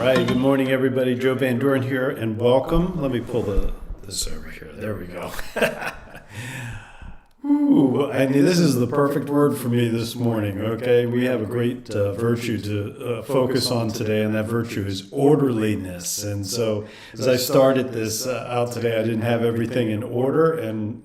right, good morning, everybody. Joe Van Doren here, and welcome. Let me pull this over here. There we go. Ooh, I mean, this is the perfect word for me this morning, okay? We have a great virtue to focus on today, and that virtue is orderliness. And so as I started this out today, I didn't have everything in order, and,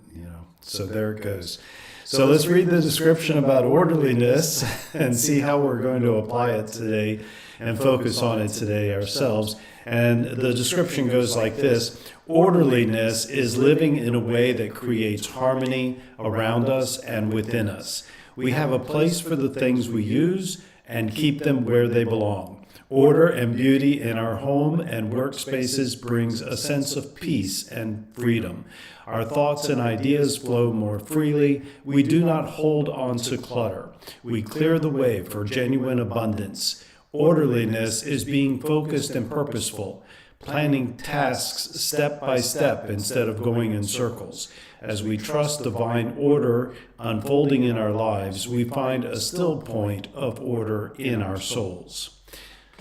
so there it goes. So let's read the description about orderliness and see how we're going to apply it today and focus on it today ourselves. And the description goes like this: orderliness is living in a way that creates harmony around us and within us. We have a place for the things we use and keep them where they belong. Order and beauty in our home and workspaces brings a sense of peace and freedom. Our thoughts and ideas flow more freely. We do not hold on to clutter. We clear the way for genuine abundance. Orderliness is being focused and purposeful, planning tasks step by step instead of going in circles. As we trust divine order unfolding in our lives, we find a still point of order in our souls.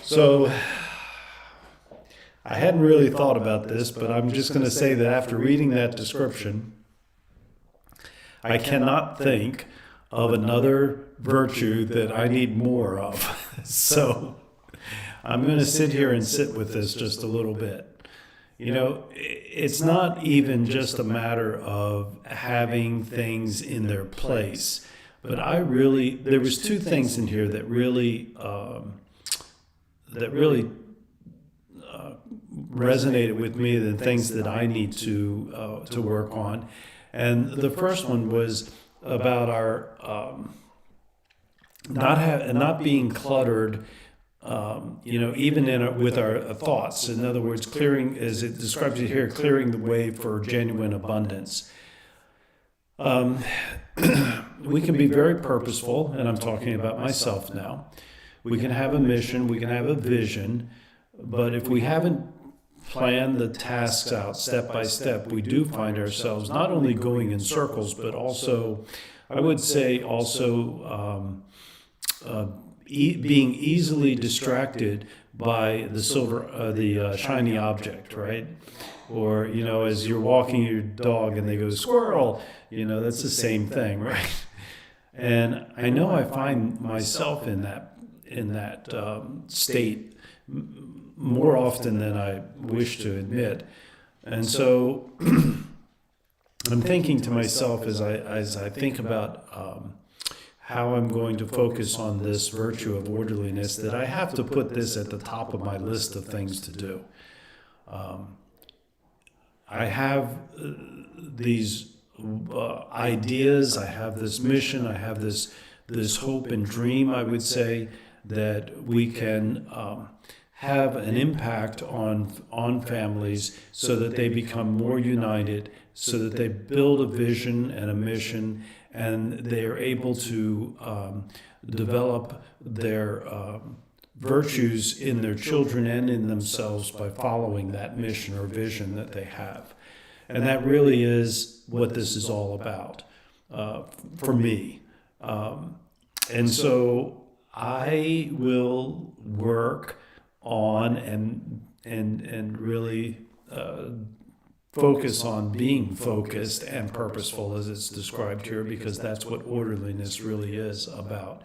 So, I hadn't really thought about this, but I'm just going to say that after reading that description, I cannot think of another virtue that I need more of. So I'm going to sit here and sit with this just a little bit. It's not even just a matter of having things in their place, but there was two things in here that really resonated with me, the things that I need to work on. And the first one was about our not being cluttered, even with our thoughts. In other words, clearing, as it describes it here, clearing the way for genuine abundance. We can be very purposeful, and I'm talking about myself now. We can have a mission, we can have a vision, but if we haven't planned the tasks out step by step, we do find ourselves not only going in circles, but also, I would say, being easily distracted by the shiny object, right? Or, as you're walking your dog and they go, squirrel, that's the same thing, right? And I know I find myself in that state more often than I wish to admit. And so I'm thinking to myself as I think about how I'm going to focus on this virtue of orderliness, that I have to put this at the top of my list of things to do. I have these ideas, I have this mission, I have this hope and dream, I would say, that we can have an impact on families so that they become more united, so that they build a vision and a mission, and they are able to develop their virtues in their children and in themselves by following that mission or vision that they have. And that really is what this is all about for me. And so I will work on and really focus on being focused and purposeful, as it's described here, because that's what orderliness really is about.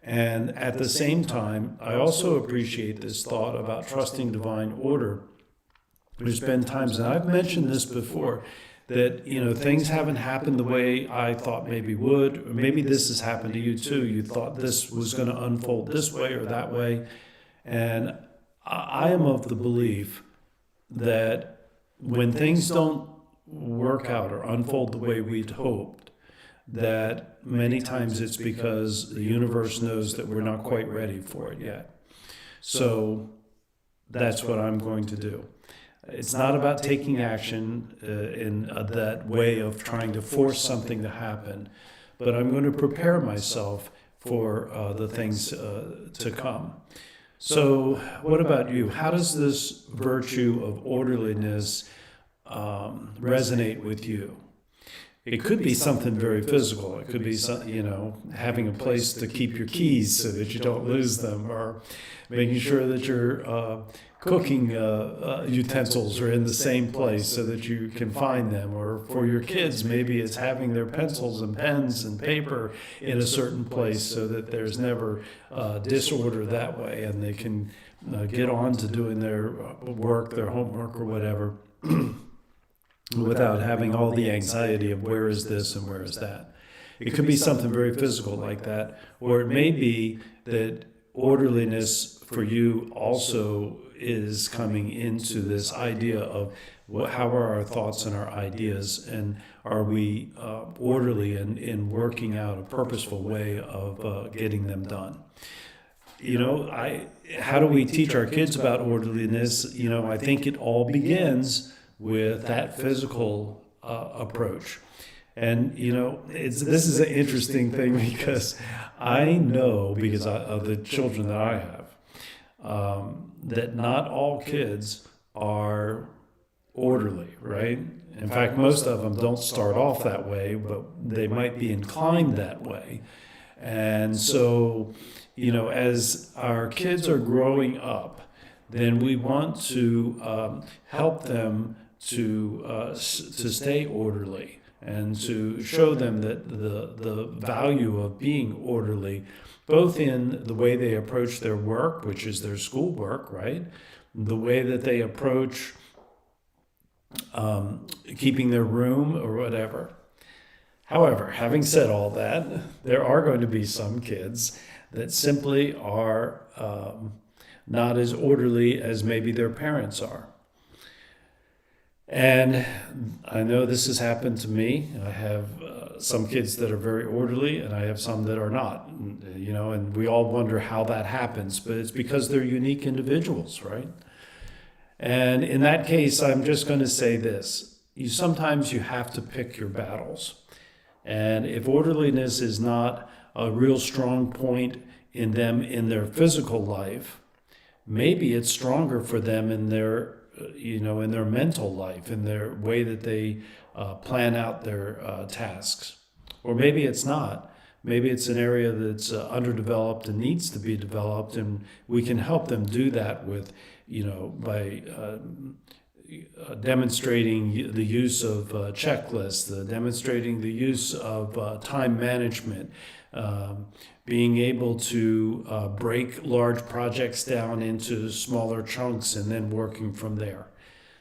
And at the same time, I also appreciate this thought about trusting divine order. There's been times, and I've mentioned this before, that things haven't happened the way I thought maybe would, or maybe this has happened to you too. You thought this was going to unfold this way or that way, and I am of the belief that when things don't work out or unfold the way we'd hoped, that many times it's because the universe knows that we're not quite ready for it yet. So that's what I'm going to do. It's not about taking action in that way of trying to force something to happen, but I'm going to prepare myself for the things to come. So what about you? How does this virtue of orderliness resonate with you? It could be something very physical. It could be having a place to keep your keys so that you don't lose them, or making sure that your cooking utensils are in the same place so that you can find them. Or for your kids, maybe it's having their pencils and pens and paper in a certain place so that there's never disorder that way, and they can get on to doing their work, their homework, or whatever, without having all the anxiety of where is this and where is that. It could be something very physical like that, or it may be that orderliness for you also is coming into this idea of how are our thoughts and our ideas, and are we orderly in working out a purposeful way of getting them done. How do we teach our kids about orderliness? I think it all begins with that physical approach. And, this is an interesting thing, because I know, because of the children that I have, that not all kids are orderly, right? In fact, most of them don't start off that way, but they might be inclined that way. And so, as our kids are growing up, then we want to help them to stay orderly, and to show them that the value of being orderly, both in the way they approach their work, which is their schoolwork, right? The way that they approach keeping their room or whatever. However, having said all that, there are going to be some kids that simply are not as orderly as maybe their parents are. And I know this has happened to me. I have some kids that are very orderly, and I have some that are not, and we all wonder how that happens, but it's because they're unique individuals, right? And in that case, I'm just going to say this. Sometimes you have to pick your battles. And if orderliness is not a real strong point in them in their physical life, maybe it's stronger for them in their in their mental life, in their way that they plan out their tasks. Or maybe it's not. Maybe it's an area that's underdeveloped and needs to be developed, and we can help them do that with, by demonstrating the use of checklists, demonstrating the use of time management, being able to break large projects down into smaller chunks and then working from there.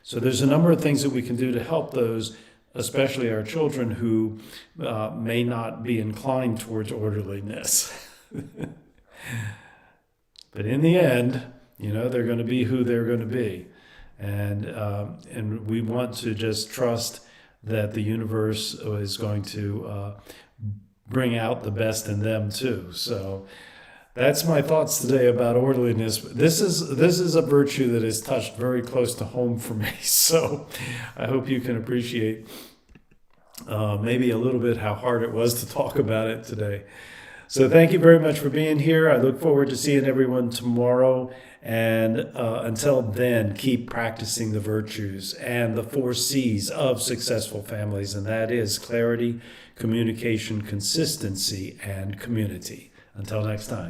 So there's a number of things that we can do to help those, especially our children who may not be inclined towards orderliness. But in the end, they're going to be who they're going to be. And we want to just trust that the universe is going to bring out the best in them too. So that's my thoughts today about orderliness. This is a virtue that is touched very close to home for me. So I hope you can appreciate maybe a little bit how hard it was to talk about it today. So thank you very much for being here. I look forward to seeing everyone tomorrow. And until then, keep practicing the virtues and the 4 C's of successful families. And that is clarity, communication, consistency, and community. Until next time.